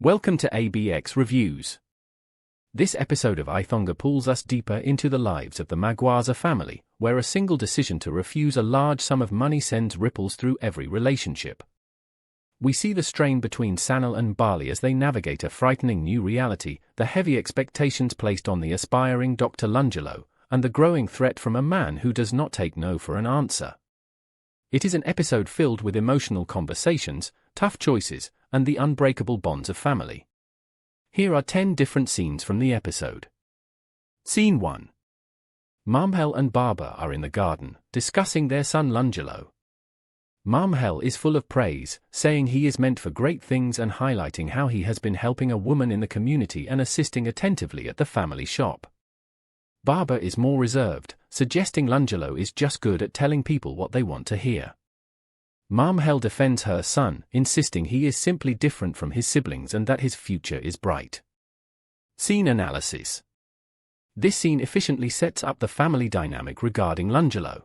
Welcome to ABX Reviews. This episode of iThonga pulls us deeper into the lives of the Magwaza family, where a single decision to refuse a large sum of money sends ripples through every relationship. We see the strain between Sanal and Bali as they navigate a frightening new reality, the heavy expectations placed on the aspiring Dr. Lungelo, and the growing threat from a man who does not take no for an answer. It is an episode filled with emotional conversations, tough choices, and the unbreakable bonds of family. Here are 10 different scenes from the episode. Scene 1. Mamhel and Baba are in the garden, discussing their son Lungelo. Mamhel is full of praise, saying he is meant for great things and highlighting how he has been helping a woman in the community and assisting attentively at the family shop. Baba is more reserved, suggesting Lungelo is just good at telling people what they want to hear. Mamhel defends her son, insisting he is simply different from his siblings and that his future is bright. Scene analysis. This scene efficiently sets up the family dynamic regarding Lungelo.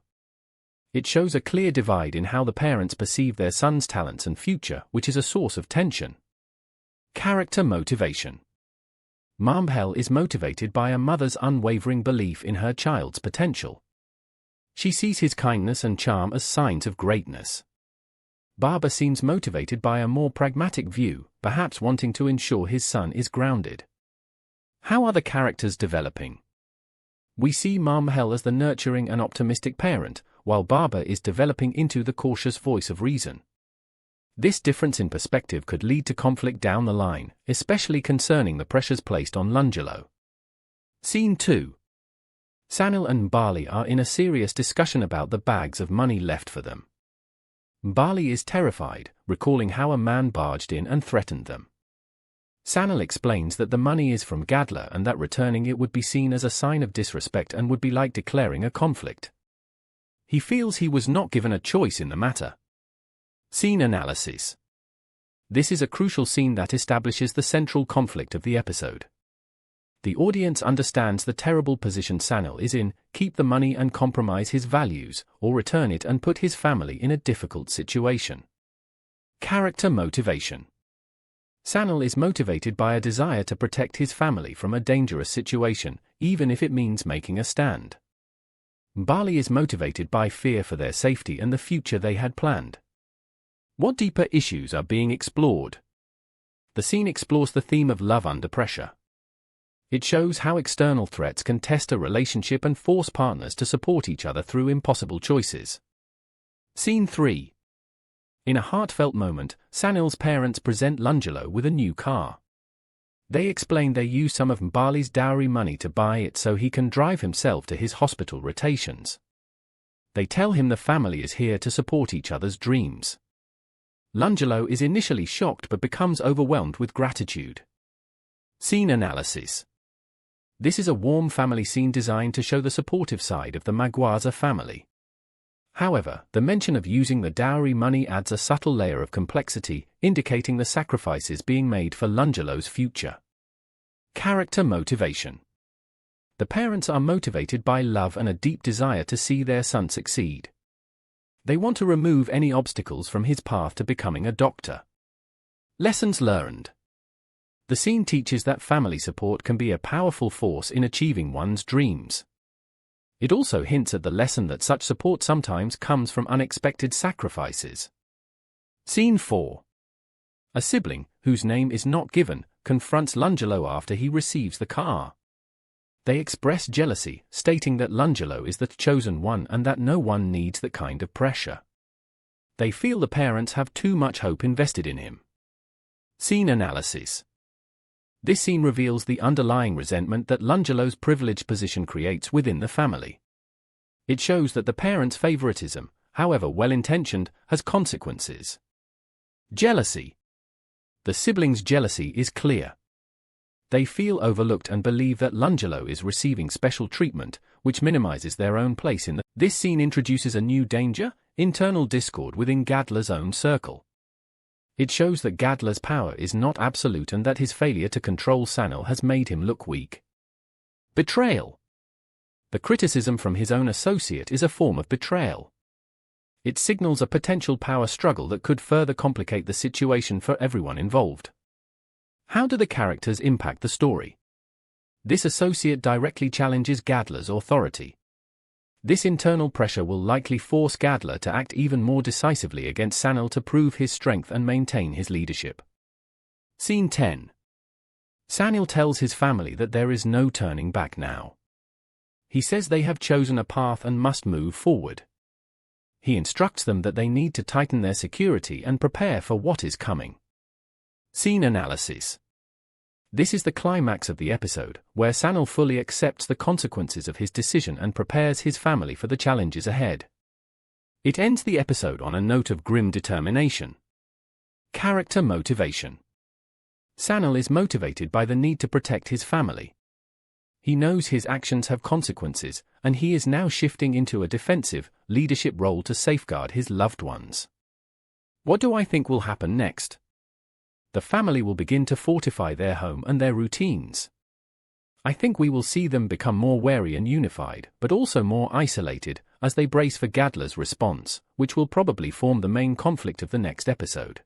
It shows a clear divide in how the parents perceive their son's talents and future, which is a source of tension. Character motivation. Mamhel is motivated by a mother's unwavering belief in her child's potential. She sees his kindness and charm as signs of greatness. Baba seems motivated by a more pragmatic view, perhaps wanting to ensure his son is grounded. How are the characters developing? We see Mamhel as the nurturing and optimistic parent, while Baba is developing into the cautious voice of reason. This difference in perspective could lead to conflict down the line, especially concerning the pressures placed on Lungelo. Scene 2. Sanal and Bali are in a serious discussion about the bags of money left for them. Bali is terrified, recalling how a man barged in and threatened them. Sanal explains that the money is from Gadla and that returning it would be seen as a sign of disrespect and would be like declaring a conflict. He feels he was not given a choice in the matter. Scene analysis. This is a crucial scene that establishes the central conflict of the episode. The audience understands the terrible position Sanal is in: keep the money and compromise his values, or return it and put his family in a difficult situation. Character motivation. Sanal is motivated by a desire to protect his family from a dangerous situation, even if it means making a stand. Bali is motivated by fear for their safety and the future they had planned. What deeper issues are being explored? The scene explores the theme of love under pressure. It shows how external threats can test a relationship and force partners to support each other through impossible choices. Scene 3. In a heartfelt moment, Sanal's parents present Lungelo with a new car. They explain they use some of Bali's dowry money to buy it so he can drive himself to his hospital rotations. They tell him the family is here to support each other's dreams. Lungelo is initially shocked but becomes overwhelmed with gratitude. Scene analysis. This is a warm family scene designed to show the supportive side of the Magwaza family. However, the mention of using the dowry money adds a subtle layer of complexity, indicating the sacrifices being made for Lungelo's future. Character motivation. The parents are motivated by love and a deep desire to see their son succeed. They want to remove any obstacles from his path to becoming a doctor. Lessons learned. The scene teaches that family support can be a powerful force in achieving one's dreams. It also hints at the lesson that such support sometimes comes from unexpected sacrifices. Scene 4. A sibling, whose name is not given, confronts Lungelo after he receives the car. They express jealousy, stating that Lungelo is the chosen one and that no one needs that kind of pressure. They feel the parents have too much hope invested in him. Scene analysis. This scene reveals the underlying resentment that Lungelo's privileged position creates within the family. It shows that the parents' favoritism, however well-intentioned, has consequences. Jealousy. The siblings' jealousy is clear. They feel overlooked and believe that Lungelo is receiving special treatment, which minimizes their own place in the. This scene introduces a new danger: internal discord within Gadla's own circle. It shows that Gadla's power is not absolute and that his failure to control Sanal has made him look weak. Betrayal. The criticism from his own associate is a form of betrayal. It signals a potential power struggle that could further complicate the situation for everyone involved. How do the characters impact the story? This associate directly challenges Gadler's authority. This internal pressure will likely force Gadler to act even more decisively against Sanil to prove his strength and maintain his leadership. Scene 10. Sanil tells his family that there is no turning back now. He says they have chosen a path and must move forward. He instructs them that they need to tighten their security and prepare for what is coming. Scene analysis. This is the climax of the episode, where Sanil fully accepts the consequences of his decision and prepares his family for the challenges ahead. It ends the episode on a note of grim determination. Character motivation. Sanil is motivated by the need to protect his family. He knows his actions have consequences, and he is now shifting into a defensive, leadership role to safeguard his loved ones. What do I think will happen next? The family will begin to fortify their home and their routines. I think we will see them become more wary and unified, but also more isolated, as they brace for Gadler's response, which will probably form the main conflict of the next episode.